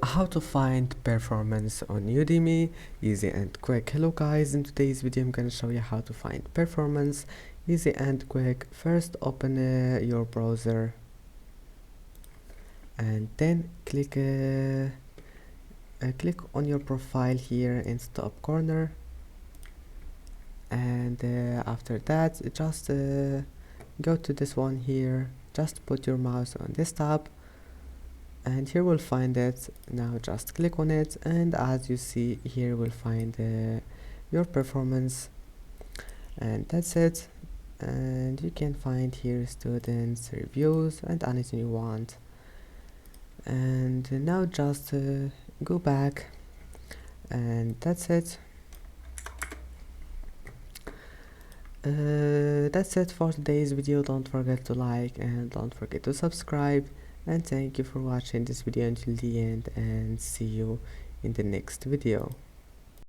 How to find performance on Udemy, easy and quick. Hello guys, in today's video I'm gonna show you how to find performance easy and quick. First open your browser and then click on your profile here in the top corner, and after that just go to this one here, just put your mouse on this tab and here we'll find it. Now just click on it, and as you see here we'll find your performance, and that's it. And you can find here students, reviews, and anything you want. And now just go back, and that's it. That's it for today's video. Don't forget to like and don't forget to subscribe, and thank you for watching this video until the end, and see you in the next video.